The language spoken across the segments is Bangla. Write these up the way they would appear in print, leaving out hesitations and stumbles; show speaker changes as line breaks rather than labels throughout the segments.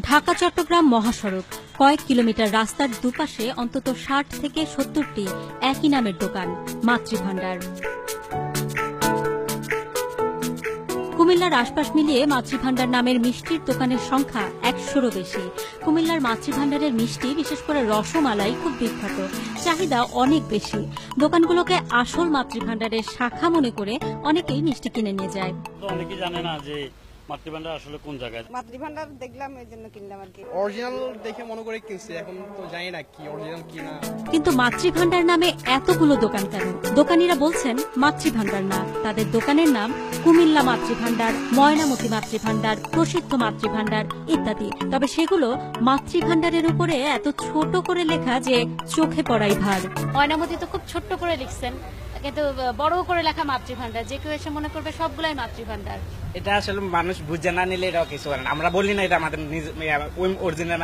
ঢাকা চট্টগ্রাম মহাসড়ক, কয়েক কিলোমিটার রাস্তার দুপাশে অন্তত ৬০ থেকে ৭০টি একই নামের দোকান, মাতৃভান্ডার। কুমিল্লার আশপাশ মিলিয়ে মাতৃভান্ডার নামের মিষ্টির দোকানের সংখ্যা ১০০-রও বেশি। কুমিল্লার মাতৃভান্ডারের মিষ্টি, বিশেষ করে রসমালাই, খুব বিখ্যাত, চাহিদা অনেক বেশি। দোকানগুলোকে আসল মাতৃভান্ডারের শাখা মনে করে অনেকেই মিষ্টি কিনে নিয়ে যায়।
অনেকেই জানে না যে মাতৃভান্ডার আসলে কোন জায়গায়।
মাতৃভান্ডার দেখলাম, এই জন্য কিনলাম আর কি।
অরিজিনাল দেখে মনে করে কিনছি, এখন তো জানি না কি অরিজিনাল কি না।
কিন্তু মাতৃভান্ডার নামে এতগুলো দোকান কেন? দোকানিরা বলছেন মাতৃভান্ডার না, তাদের দোকানের নাম কুমিল্লা মাতৃভান্ডার, ময়নামতি মাতৃভান্ডার, প্রসিদ্ধ মাতৃভান্ডার ইত্যাদি। তবে সেগুলো মাতৃভান্ডারের উপরে এত ছোট করে লেখা যে চোখে পড়াই ভার।
ময়নামতি তো খুব ছোট্ট করে লিখছেন, কিন্তু বড় করে লেখা মাতৃভান্ডার, যে কেউ এসে মনে করবে সবগুলাই মাতৃভান্ডার।
এটা আসলে মানুষ বুঝে না নিলে এটাও কিছু করে না। আমরা বলি না এটা আমাদের অরিজিনাল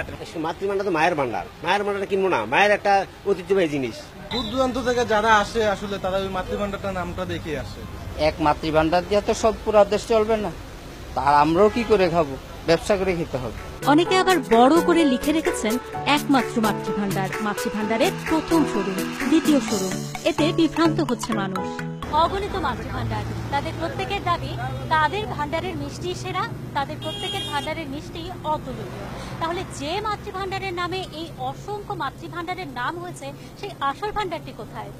মাতৃভান্ডার তো মায়ের ভান্ডার। মায়ের ভান্ডারটা কিনবো না, মায়ের একটা ঐতিহ্যবাহী জিনিস।
দূর দূরান্ত থেকে যারা আসে আসলে তারা ওই মাতৃভান্ডারটার নামটা দেখে আসে।
এক মাতৃভান্ডার দিয়ে তো সব পুরো দেশ চলবে না, তার আমরাও কি করে খাবো, ব্যবসা করে খেতে হবে।
অনেকে আবার বড় করে লিখে রেখেছেন একমাত্র মাতৃভান্ডার, মাতৃভান্ডারের প্রথম শোরুম, দ্বিতীয় শোরুম। এতে বিভ্রান্ত হচ্ছে মানুষ। অগণিত মাতৃভান্ডার, তাদের প্রত্যেকের দাবি তাদের ভান্ডারের মিষ্টি সেরা, তাদের প্রত্যেকের ভান্ডারের মিষ্টি অতুলনীয়। তাহলে যে মাতৃভান্ডারের নামে এই অসংখ্য মাতৃভান্ডারের নাম হয়েছে, সেই আসল ভান্ডারটি কোথায়?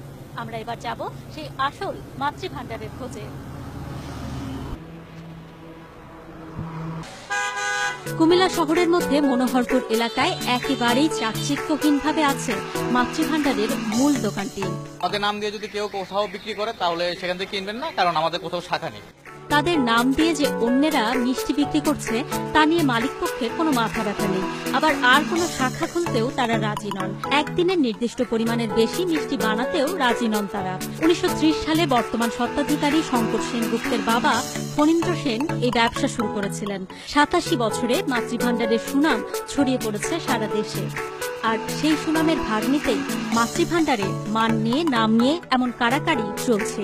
আমরা এবার যাব সেই আসল মাতৃভান্ডারের খোঁজে। কুমিল্লা শহরের মধ্যে মনোহরপুর এলাকায় একেবারেই চাকচিক্যহীনভাবে আছে মাতৃভান্ডারের মূল দোকানটি।
তাদের নাম দিয়ে যদি কেউ কোথাও বিক্রি করে তাহলে সেখান থেকে কিনবেন না, কারণ আমাদের কোথাও শাখা নেই।
তাদের নাম দিয়ে যে অন্যেরা মিষ্টি বিক্রি করছে তা নিয়ে মালিকপক্ষের কোনো মাথা ব্যথা নেই। আবার আর কোনো শাখা খুলতেও তারা রাজি নন। একদিনের নির্দিষ্ট পরিমাণের বেশি মিষ্টি বানাতেও রাজি নন তারা। ১৯৩০ সালে বর্তমান স্বত্বাধিকারী শঙ্কর সেনগুপ্তের বাবা ফণীন্দ্র সেন এই ব্যবসা শুরু করেছিলেন। ৮৭ বছরে মাতৃভান্ডারের সুনাম ছড়িয়ে পড়েছে সারা দেশে। আর সেই সুনামের ভার নিতেই মাতৃভান্ডারে মান নিয়ে, নাম নিয়ে এমন কাড়াকাড়ি চলছে।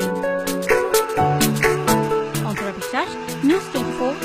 News 24